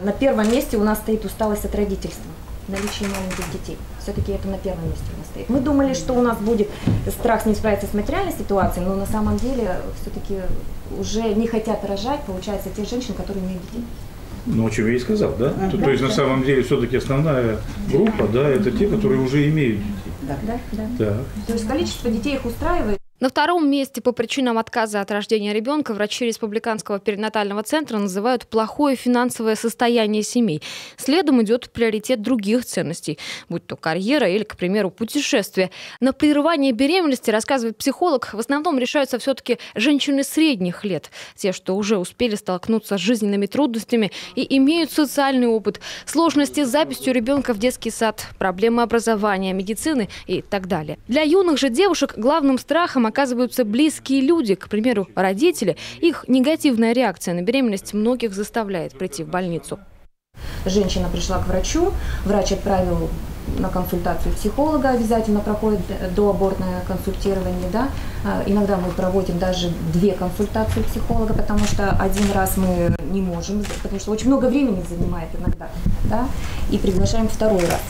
На первом месте у нас стоит усталость от родительства, наличие маленьких детей. Все-таки это на первом месте у нас стоит. Мы думали, что у нас будет страх не справиться с материальной ситуацией, но на самом деле все-таки уже не хотят рожать, получается, те женщины, которые имеют детей. Ну, о чем я и сказал, да? То есть на самом деле все-таки основная группа, да, это те, которые уже имеют детей. Да. То есть количество детей их устраивает. На втором месте по причинам отказа от рождения ребенка врачи Республиканского перинатального центра называют плохое финансовое состояние семей. Следом идет приоритет других ценностей, будь то карьера или, к примеру, путешествие. На прерывание беременности, рассказывает психолог, в основном решаются все-таки женщины средних лет. Те, что уже успели столкнуться с жизненными трудностями и имеют социальный опыт, сложности с записью ребенка в детский сад, проблемы образования, медицины и так далее. Для юных же девушек главным страхом оказываются близкие люди, к примеру, родители. Их негативная реакция на беременность многих заставляет прийти в больницу. Женщина пришла к врачу, врач отправил на консультацию психолога, обязательно проходит доабортное консультирование. Да? Иногда мы проводим даже 2 консультации психолога, потому что один раз мы не можем, потому что очень много времени занимает иногда. Да? И приглашаем второй раз.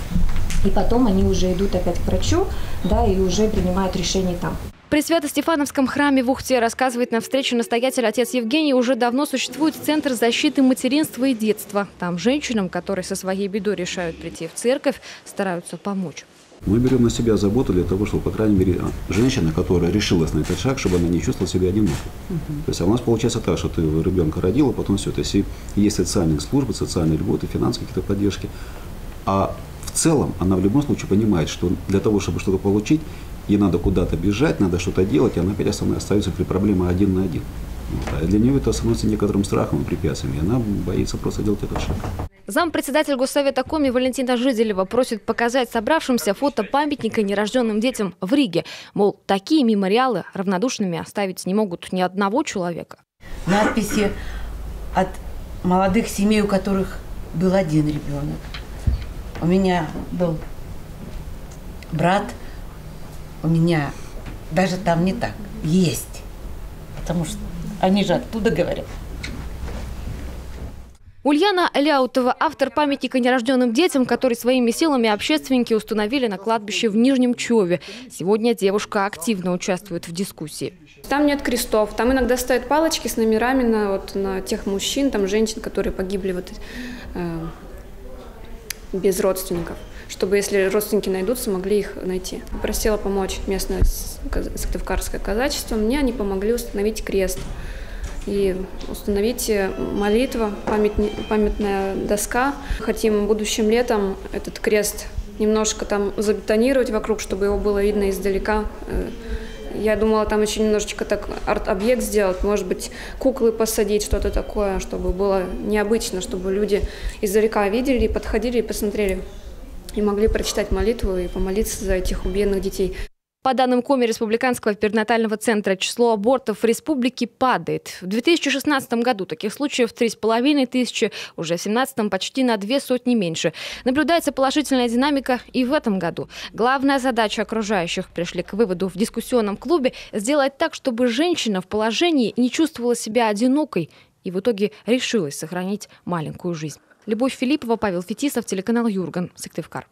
И потом они уже идут опять к врачу, да, и уже принимают решение там. При Свято-Стефановском храме в Ухте, рассказывает на встрече настоятель отец Евгений, уже давно существует Центр защиты материнства и детства. Там женщинам, которые со своей бедой решают прийти в церковь, стараются помочь. Мы берем на себя заботу для того, чтобы, по крайней мере, женщина, которая решилась на этот шаг, чтобы она не чувствовала себя одинокой. То есть, а у нас получается так, что ты ребенка родила, потом все. То есть, есть социальные службы, социальные льготы, финансовые какие-то поддержки. А в целом она в любом случае понимает, что для того, чтобы что-то получить, ей надо куда-то бежать, надо что-то делать, и она опять остается при проблеме один на один. Вот. А для нее это становится некоторым страхом и препятствием, и она боится просто делать этот шаг. Зампредседатель Госсовета Коми Валентина Жиделева просит показать собравшимся фото памятника нерожденным детям в Риге. Мол, такие мемориалы равнодушными оставить не могут ни одного человека. Надписи от молодых семей, у которых был один ребенок. У меня был брат, у меня даже там не так, есть, потому что они же оттуда говорят. Ульяна Ляутова – автор памятника нерожденным детям, который своими силами общественники установили на кладбище в Нижнем Чове. Сегодня девушка активно участвует в дискуссии. Там нет крестов, там иногда ставят палочки с номерами на тех мужчин, там женщин, которые погибли без родственников, чтобы, если родственники найдутся, могли их найти. Просила помочь местное сыктывкарское казачество. Мне они помогли установить крест и установить молитву, памятная доска. Хотим будущим летом этот крест немножко там забетонировать вокруг, чтобы его было видно издалека. Я думала, там еще немножечко так арт-объект сделать, может быть, куклы посадить, что-то такое, чтобы было необычно, чтобы люди издалека видели, подходили и посмотрели, и могли прочитать молитву и помолиться за этих убиенных детей. По данным Коми Республиканского перинатального центра, число абортов в республике падает. В 2016 году таких случаев 3500, уже в 2017 почти на 200 меньше. Наблюдается положительная динамика и в этом году. Главная задача окружающих, пришли к выводу в дискуссионном клубе, сделать так, чтобы женщина в положении не чувствовала себя одинокой и в итоге решилась сохранить маленькую жизнь. Любовь Филиппова, Павел Фетисов, телеканал Юрган, Сыктывкар.